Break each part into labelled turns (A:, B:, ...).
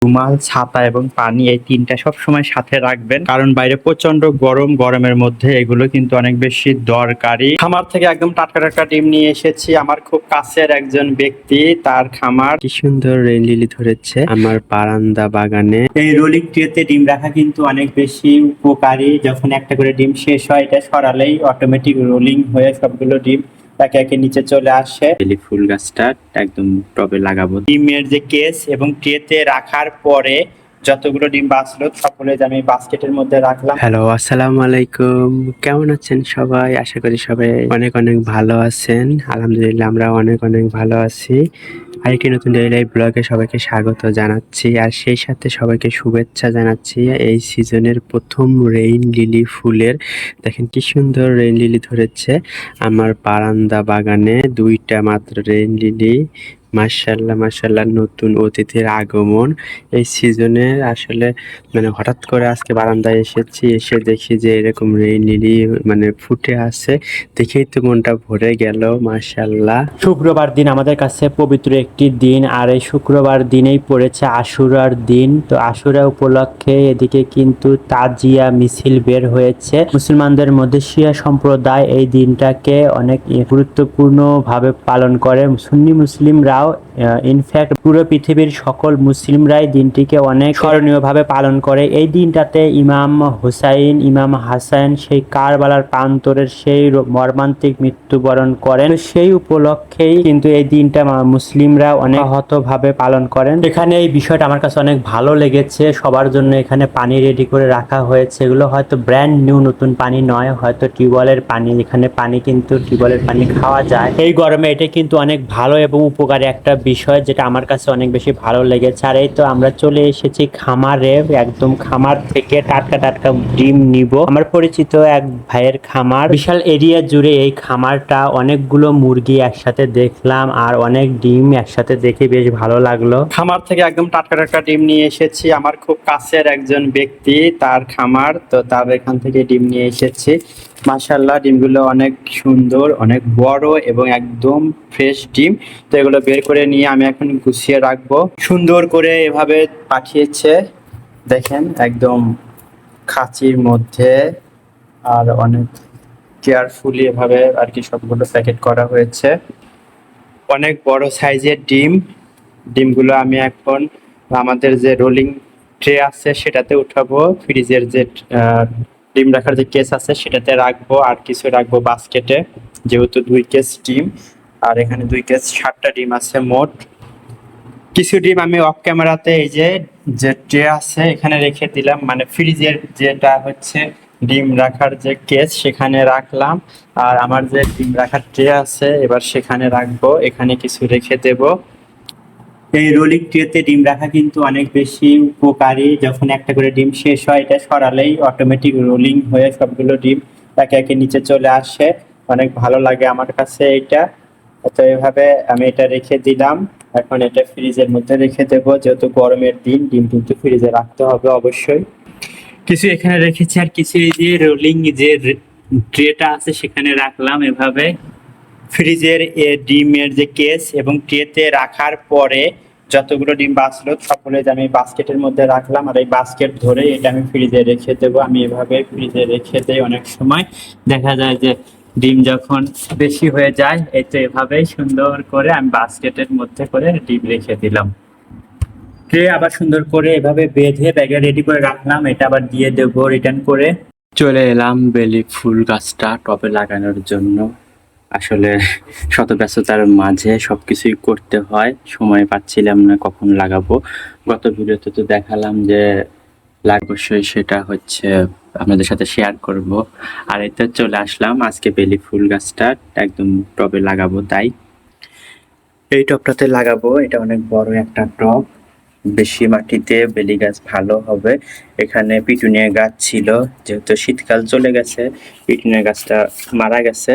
A: রুমাল, ছাতা এবং পানি এই তিনটা সবসময় সাথে রাখবেন, কারণ বাইরে প্রচন্ড গরম। গরমের মধ্যে এগুলো কিন্তু অনেক বেশি দরকারি। খামার থেকে একদম টাটকা টাটকা ডিম নিয়ে এসেছি। আমার খুব কাছের একজন ব্যক্তি, তার খামার।
B: কি সুন্দর রেইন লিলি ধরেছে আমার বারান্দা বাগানে।
A: এই রোলিং ট্রেতে ডিম রাখা কিন্তু অনেক বেশি উপকারী। যখন একটা করে ডিম শেষ হয়, এটা সরালেই অটোমেটিক রোলিং হয়ে সবগুলো ডিম একে একে নিচে চলে আসে।
B: বেলি ফুল গাছটা একদম টবে লাগাবো।
A: ডিমের যে কেস এবং ট্রেতে রাখার পরে যতগুলো ডিম বাঁচলো সকলে আমি বাস্কেটের মধ্যে রাখলাম।
B: হ্যালো, আসসালামু আলাইকুম। কেমন আছেন সবাই? আশা করি সবাই অনেক অনেক ভালো আছেন। আলহামদুলিল্লাহ আমরা অনেক অনেক ভালো আছি। আরেকটি নতুন ডেইলি লাইফ ব্লগে সবাইকে স্বাগত জানাচ্ছি, আর সেই সাথে সবাইকে শুভেচ্ছা জানাচ্ছি এই সিজনের প্রথম রেইন লিলি ফুলের। দেখেন কি সুন্দর রেইন লিলি ধরেছে আমার বারান্দা বাগানে, দুইটা মাত্র রেইন লিলি। মাশাআল্লাহ মাশাআল্লাহ, নতুন অতিথির আগমন এই সিজনে। আসলে হঠাৎ করে আজকে বারান্দায় এসেছি, এসে দেখি যে এরকম রেইন লিলি ফুটে আছে, দেখেই তো মনটা ভরে গেল। মাশাআল্লাহ,
C: শুক্রবার দিন আমাদের কাছে পবিত্র একটি দিন, আর এই শুক্রবার দিনেই পড়েছে আশুরার দিন। তো আশুরা উপলক্ষে এদিকে কিন্তু তাজিয়া মিছিল বের হয়েছে। মুসলমানদের মধ্যে শিয়া সম্প্রদায় এই দিনটাকে অনেক গুরুত্বপূর্ণ ভাবে পালন করে। সুন্নি মুসলিমরাও ইনফ্যাক্ট পুরো পৃথিবীর সকল মুসলিমরাই দিনটিকে অনেক স্মরণীয় ভাবে পালন করে। এই দিনটাতে ইমাম হুসাইন, ইমাম হাসান সেই কারবালার প্রান্তরের সেই মর্মান্তিক মৃত্যুবরণ করেন। সেই উপলক্ষেই কিন্তু এই দিনটা মুসলিমরা অনেক ভাবে পালন করেন। এখানে এই বিষয়টা আমার কাছে অনেক ভালো লেগেছে। সবার জন্য এখানে পানি রেডি করে রাখা হয়েছে। এগুলো হয়তো ব্র্যান্ড নিউ নতুন পানি নয়, হয়তো টিউবওয়েলের পানি। এখানে পানি কিন্তু টিউবওয়েলের পানি খাওয়া যায়। এই গরমে এটা কিন্তু অনেক ভালো এবং উপকারী একটা বিষয়, যেটা আমার কাছে অনেক বেশি ভালো লেগেছে। আর এই তো আমরা চলে এসেছি খামারে, একদম খামার থেকে টাটকা টাটকা ডিম নিব। আমার পরিচিত এক ভাইয়ের খামার, বিশাল এরিয়া জুড়ে এই খামারটা। অনেকগুলো মুরগি একসাথে দেখলাম আর অনেক ডিম একসাথে দেখে বেশ ভালো লাগলো।
A: খামার থেকে একদম টাটকা টাটকা ডিম নিয়ে এসেছি। আমার খুব কাছের একজন ব্যক্তি, তার খামার, তো তার এখান থেকে ডিম নিয়ে এসেছি। মাশাআল্লাহ, ডিমগুলো অনেক সুন্দর, অনেক বড় এবং একদম ফ্রেশ ডিম। তো এগুলো বের করে নিয়ে আমি এখন গুছিয়ে রাখবো। সুন্দর করে এভাবে পাঠিয়েছে, দেখেন একদম খাঁচির মধ্যে, আর অনেক কেয়ারফুলি এভাবে আর কি সবগুলো প্যাকেট করা হয়েছে। অনেক বড় সাইজের ডিম। ডিমগুলো আমি এখন আমাদের যে রোলিং ট্রে আছে সেটাতে উঠাবো। ফ্রিজের যে ডিম রাখার যে কেস আছে সেটাতে রাখবো, আর কিছু রাখবো বাস্কেটে, যেহেতু 2 কেস ডিম। আর এখানে 2 কেস 60টা ডিম আছে মোট। কিছু ডিম আমি অফ ক্যামেরাতে এই যে ট্রে আছে এখানে রেখে দিলাম, মানে ফ্রিজের যেটা হচ্ছে ডিম রাখার যে কেস সেখানে রাখলাম। আর আমার যে ডিম রাখার ট্রে আছে এবার সেখানে রাখবো, এখানে কিছু রেখে দেব। এই রোলিং ট্রেতে ডিম রাখা কিন্তু অনেক বেশি উপকারী। যখন একটা করে ডিম শেষ হয়, এটা সরালেই অটোমেটিক রোলিং হয়ে সবগুলো ডিম একে একে নিচে চলে আসে। অনেক ভালো লাগে আমার কাছে এটা। তো এভাবে আমি এটা রেখে দিলাম। এখন এটা ফ্রিজের মধ্যে রেখে দেব, যেহেতু গরমের দিন, ডিম কিন্তু ফ্রিজে রাখতে হবে অবশ্যই। কিছু এখানে রেখেছি, আর কিছু এই যে রোলিং যে ট্রেটা আছে সেখানে রাখলাম এভাবে। ফ্রিজের ডিমের যে কেস এবং ট্রেতে রাখার পরে যতগুলো ডিম বাঁচলো সকলে আমি বাস্কেটের মধ্যে রাখলাম। আর এই বাস্কেট ধরে এটা আমি ফ্রিজে রেখে দেবো। আমি এভাবে ফ্রিজে রেখে দেই। অনেক সময় দেখা যায় যে ডিম যখন বেশি হয়ে যায়, এই তো এভাবেই সুন্দর করে আমি বাস্কেটের মধ্যে করে ডিম রেখে দিলাম। ট্রে আবার সুন্দর করে এভাবে বেঁধে ব্যাগে রেডি করে রাখলাম। এটা আবার দিয়ে দেবো রিটার্ন করে।
B: চলে এলাম বেলি ফুল গাছটা টবে লাগানোর জন্য। আসলে শত ব্যস্ততার মাঝে সবকিছুই করতে হয়, সময় পাচ্ছিলাম না কখন লাগাবো। গত ভিডিওতে তো দেখালাম যে অবশ্যই সেটা হচ্ছে আপনাদের সাথে শেয়ার করব। আর এতে চলে আসলাম আজকে বেলি ফুল গাছটা একদম টবে লাগাবো। তাই এই টবটাতে লাগাবো। এটা অনেক বড় একটা টব, বেশি মাটিতে বেলি গাছ ভালো হবে। এখানে পিটুনিয়া গাছ ছিল, যেহেতু শীতকাল চলে গেছে পিটুনিয়া গাছটা মারা গেছে।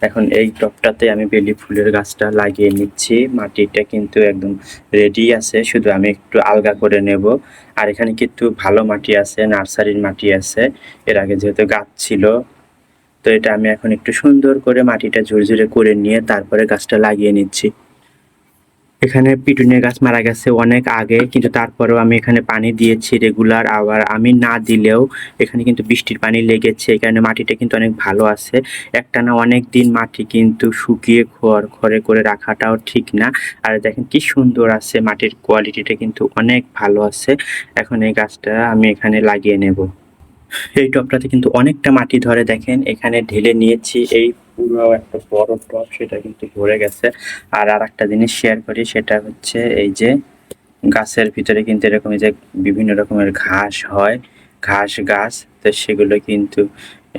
B: এখন এই টবটাতে আমি বেলি ফুলের গাছটা লাগিয়ে নিচ্ছি। মাটিটা কিন্তু একদম রেডি আছে, শুধু আমি একটু আলগা করে নেব। আর এখানে কিন্তু ভালো মাটি আছে, নার্সারির মাটি আছে, এর আগে যেহেতু গাছ ছিল। তো এটা আমি এখন একটু সুন্দর করে মাটিটা ঝুরঝুরে করে নিয়ে তারপরে গাছটা লাগিয়ে নিচ্ছি। এখানে পিটুনিয়া গাছ মারা গেছে অনেক আগে, কিন্তু তারপরেও আমি এখানে পানি দিয়েছি রেগুলার। আবার আমি না দিলেও এখানে কিন্তু বৃষ্টির পানি লেগেছে, এই কারণে মাটিটা কিন্তু অনেক ভালো আছে। একটানা অনেক দিন মাটি কিন্তু শুকিয়ে খড়ে করে রাখাটাও ঠিক না। আর দেখেন কি সুন্দর আছে, মাটির কোয়ালিটিটা কিন্তু অনেক ভালো আছে। এখন এই গাছটা আমি এখানে লাগিয়ে নেব। এই টবটাতে কিন্তু অনেকটা মাটি ধরে, দেখেন এখানে ঢেলে নিয়েছি। এই পুরো একটা বড় টব, সেটা কিন্তু ভরে গেছে। আর একটা জিনিস শেয়ার করি, সেটা হচ্ছে এই যে গাছের ভিতরে কিন্তু এরকম এই যে বিভিন্ন রকমের ঘাস হয়, ঘাস গাছ, তো সেগুলো কিন্তু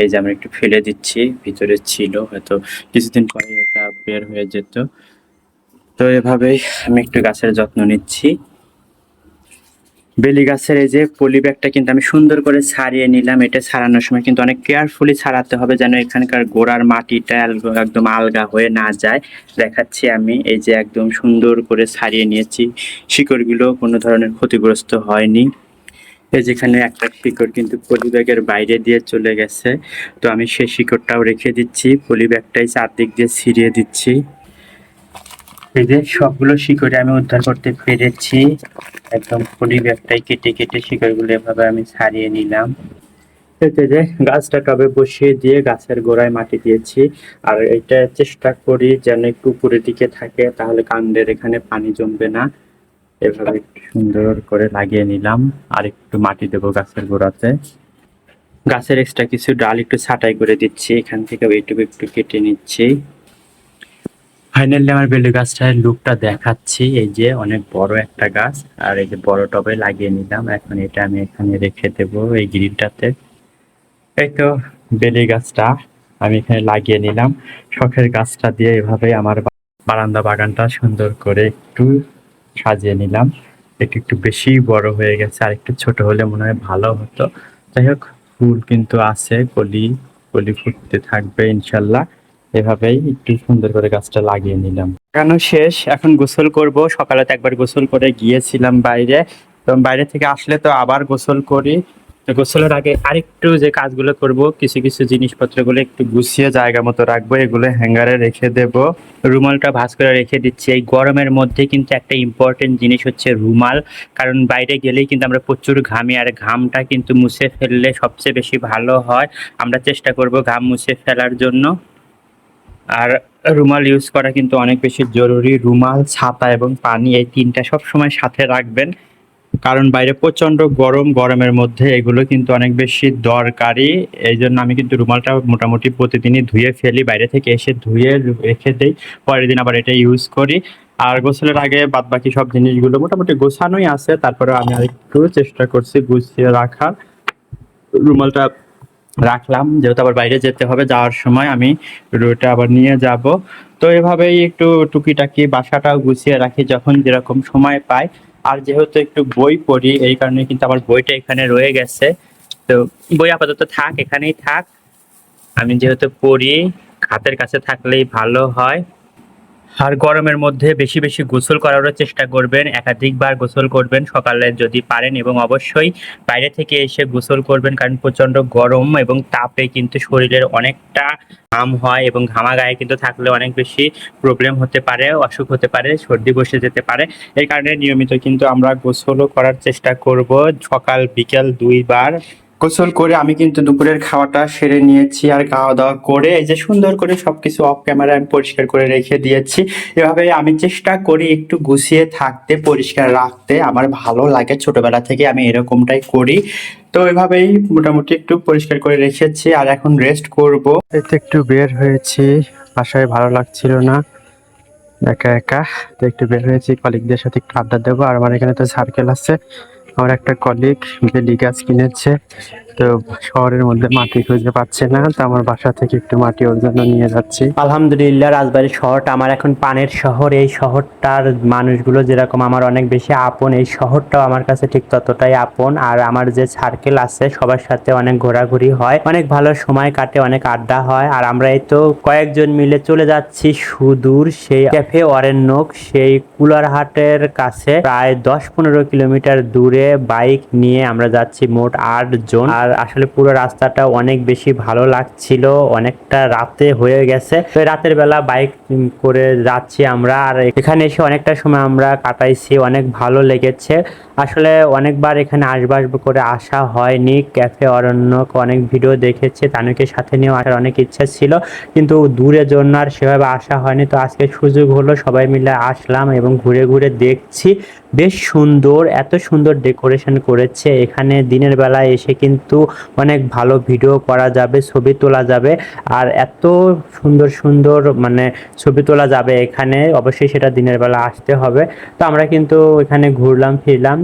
B: এই যে আমরা একটু ফেলে দিচ্ছি। ভিতরে ছিল, হয়তো কিছুদিন পরে এটা বের হয়ে যেত। তো এভাবেই আমি একটু গাছের যত্ন নিচ্ছি। বেলি গাছের এই যে পলি ব্যাগটা কিন্তু আমি সুন্দর করে ছাড়িয়ে নিলাম। এটা ছাড়ানোর সময় কিন্তু অনেক কেয়ারফুলি ছাড়াতে হবে, যেন এখানকার গোড়ার মাটিটা একদম আলগা হয়ে না যায়। দেখাচ্ছি আমি, এই যে একদম সুন্দর করে ছাড়িয়ে নিয়েছি। শিকড়গুলো কোনো ধরনের ক্ষতিগ্রস্ত হয়নি। এই যেখানে একটা শিকড় কিন্তু পলি ব্যাগের বাইরে দিয়ে চলে গেছে, তো আমি সেই শিকড়টাও রেখে দিচ্ছি। পলি ব্যাগটাই চারদিক দিয়ে ছিঁড়িয়ে দিচ্ছি। এই যে সবগুলো শিকড়ে আমি উদ্ধার করতে পেরেছি। একদম পলি ব্যাগটাই কেটে কেটে শিকড়গুলো এভাবে আমি ছাড়িয়ে নিলাম। এতে যে গাছটা টবে বসিয়ে দিয়ে গাছের গোড়ায় মাটি দিয়েছি। আর এটা চেষ্টা করি যেন একটু উপরের দিকে থাকে, তাহলে কাণ্ডের এখানে পানি জমবে না। এভাবে একটু সুন্দর করে লাগিয়ে নিলাম। আর একটু মাটি দেবো গাছের গোড়াতে। গাছের এক্সট্রা কিছু ডাল একটু ছাঁটাই করে দিচ্ছি, এখান থেকে এইটুকু একটু কেটে নিচ্ছি। ফাইনালি আমার বেলি গাছটার লুকটা দেখাচ্ছি। এই যে অনেক বড় একটা গাছ, আর এই যে বড় টবে লাগিয়ে নিলাম। এখন এটা আমি এখানে রেখে দেবো এই গ্রিলটাতে। এই তো বেলি গাছটা আমি এখানে লাগিয়ে নিলাম। শখের গাছটা দিয়ে এভাবে আমার বারান্দা বাগানটা সুন্দর করে একটু সাজিয়ে নিলাম। একটু একটু বেশি বড় হয়ে গেছে, আর একটু ছোট হলে মনে হয় ভালো হতো। যাই হোক, ফুল কিন্তু আছে, কলি কলি ফুটতে থাকবে ইনশাল্লাহ। এভাবেই একটু সুন্দর করে গাছটা লাগিয়ে নিলাম। লাগানো শেষ, এখন গোসল করব। সকালে তো একবার গোসল করে গিয়েছিলাম বাইরে, তো বাইরে থেকে আসলে তো আবার গোসল করি। তো গোসলের আগে আরেকটু যে কাজগুলো করব, কিছু কিছু জিনিসপত্রগুলো একটু গুছিয়ে জায়গা মতো রাখবো, এগুলো হ্যাঙ্গারে রেখে দেব। রুমালটা ভাঁজ করে রেখে দিচ্ছি। এই গরমের মধ্যে কিন্তু একটা ইম্পর্টেন্ট জিনিস হচ্ছে রুমাল, কারণ বাইরে গেলেই কিন্তু আমরা প্রচুর ঘামি, আর ঘামটা কিন্তু মুছে ফেললে সবচেয়ে বেশি ভালো হয়। আমরা চেষ্টা করব ঘাম মুছে ফেলার জন্য। আর রুমাল ইউজ করা কিন্তু অনেক বেশি জরুরি। রুমাল, ছাতা এবং পানি, এই তিনটা সব সময় সাথে রাখবেন, কারণ বাইরে প্রচন্ড গরম। গরমের মধ্যে এগুলো কিন্তু অনেক বেশি দরকারি। এই জন্য আমি কিন্তু রুমালটা মোটামুটি প্রতিদিনই ধুয়ে ফেলি, বাইরে থেকে এসে ধুয়ে রেখে দেই, পরের দিন আবার এটা ইউজ করি। আর গোসলের আগে বাদ বাকি সব জিনিসগুলো মোটামুটি গোছানোই আছে, তারপরে আমি আরেকটু চেষ্টা করছি গুছিয়ে রাখার। রুমালটা রাখলাম, যেহেতু আবার বাইরে যেতে হবে, যাওয়ার সময় আমি রোটা আবার নিয়ে যাব। তো এভাবেই একটু টুকিটাকি বাসাটাও গুছিয়ে রাখি যখন যেরকম সময় পাই। আর যেহেতু একটু বই পড়ি, এই কারণে কিন্তু আমার বইটা এখানে রয়ে গেছে। তো বই আপাতত থাক, এখানেই থাক। আমি যেহেতু পড়ি, হাতের কাছে থাকলেই ভালো হয়। আর গরমের মধ্যে বেশি বেশি গোসল করারও চেষ্টা করবেন, একাধিকবার গোসল করবেন সকালে যদি পারেন, এবং অবশ্যই বাইরে থেকে এসে গোসল করবেন, কারণ প্রচণ্ড গরম এবং তাপে কিন্তু শরীরের অনেকটা ঘাম হয়, এবং ঘামা গায়ে কিন্তু থাকলে অনেক বেশি প্রবলেম হতে পারে, অসুখ হতে পারে, সর্দি বসে যেতে পারে। এই কারণে নিয়মিত কিন্তু আমরা গোসলও করার চেষ্টা করব, সকাল বিকেল 2 বার। গোসল করে আমি কিন্তু দুপুরের খাওয়াটা সেরে নিয়েছি, আর খাওয়া দাওয়া করে এই যে সুন্দর করে সবকিছু অফ ক্যামেরা আমি পরিষ্কার করে রেখে দিয়েছি। এভাবে আমি চেষ্টা করি একটু গুছিয়ে থাকতে, পরিষ্কার রাখতে। আমার ভালো লাগে, ছোটবেলা থেকে আমি এরকমটাই করি। তো এভাবেই মোটামুটি একটু পরিষ্কার করে রেখেছি, আর এখন রেস্ট করব। এতে একটু বের হয়েছি, বাসায় ভালো লাগছিল না একা একা, তো একটু বের হয়েছি কলিগদের সাথে একটু আড্ডা দেবো। আর আমার এখানে তো সার্কেল আছে, আমার একটা কলিগ বেলি গাছ কিনেছে, তো শহরের মধ্যে মাটি খুঁজে পাচ্ছে না, তো আমার বাসা থেকে একটু মাটি ওর জন্য নিয়ে যাচ্ছি।
C: আলহামদুলিল্লাহ, রাজবাড়ী শহরটা আমার এখন পানের শহর। এই শহরটার মানুষগুলো যেরকম আমার অনেক বেশি আপন, এই শহরটাও আমার কাছে ঠিক ততটাই আপন। আর আমার যে সার্কেল আছে, সবার সাথে অনেক ঘোরাঘুরি হয়, অনেক ভালো সময় কাটে, অনেক আড্ডা হয়। আর আমরা এই তো কয়েকজন মিলে চলে যাচ্ছি সুদূর সেই ক্যাফে অরণ্যক, সেই কুলারহাটের কাছে, প্রায় 10-15 কিলোমিটার দূরে বাইক নিয়ে আমরা যাচ্ছি, মোট 8 জন। আর আর আসলে পুরো রাস্তাটা অনেক বেশি ভালো লাগছিল, অনেকটা রাতে হয়ে গেছে। তো এই রাতের বেলা বাইক করে যাচ্ছি আমরা, আর এখানে এসে অনেকটা সময় আমরা কাটাইছি, অনেক ভালো লেগেছে। আসলে অনেকবার এখানে আসবো করে আসা হয়নি। ক্যাফে অরণ্যক অনেক ভিডিও দেখেছি, তানুকে সাথে নিয়েও আসার অনেক ইচ্ছা ছিল, কিন্তু দূরের জন্য আর সেভাবে আসা হয়নি। তো আজকে সুযোগ হলো, সবাই মিলে আসলাম এবং ঘুরে ঘুরে দেখছি। বেশ সুন্দর, এত সুন্দর ডেকোরেশন করেছে এখানে। দিনের বেলায় এসে কিন্তু অনেক ভালো ভিডিও করা যাবে, ছবি তোলা যাবে, আর এত সুন্দর সুন্দর মানে ছবি তোলা যাবে এখানে। অবশ্যই সেটা দিনের বেলা আসতে হবে। তো আমরা কিন্তু এখানে ঘুরলাম ফিরলাম।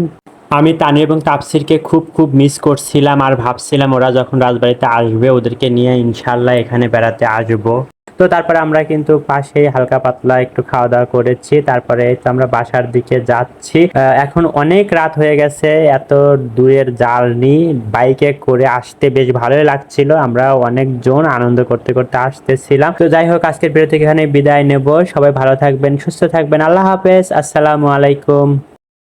C: আমি তানি এবং তাপসিরকে খুব খুব মিস করছিলাম, আর ভাবছিলাম ওরা যখন রাজবাড়িতে আসবে ওদেরকে নিয়ে ইনশাল্লাহ এখানে বেড়াতে আসবো। তো তারপরে আমরা কিন্তু পাশেই হালকা পাতলা একটু খাওয়া দাওয়া করেছি, তারপরে এই তো আমরা বাসার দিকে যাচ্ছি। এখন অনেক রাত হয়ে গেছে, এত দূরের জার্নি বাইকে করে আসতে বেশ ভালোই লাগছিল। আমরা অনেকজন আনন্দ করতে করতে আসতেছিলাম। তো যাই হোক, আজকের ভিডিও থেকে এখানে বিদায় নেব। সবাই ভালো থাকবেন, সুস্থ থাকবেন। আল্লাহ হাফেজ, আসসালামু আলাইকুম।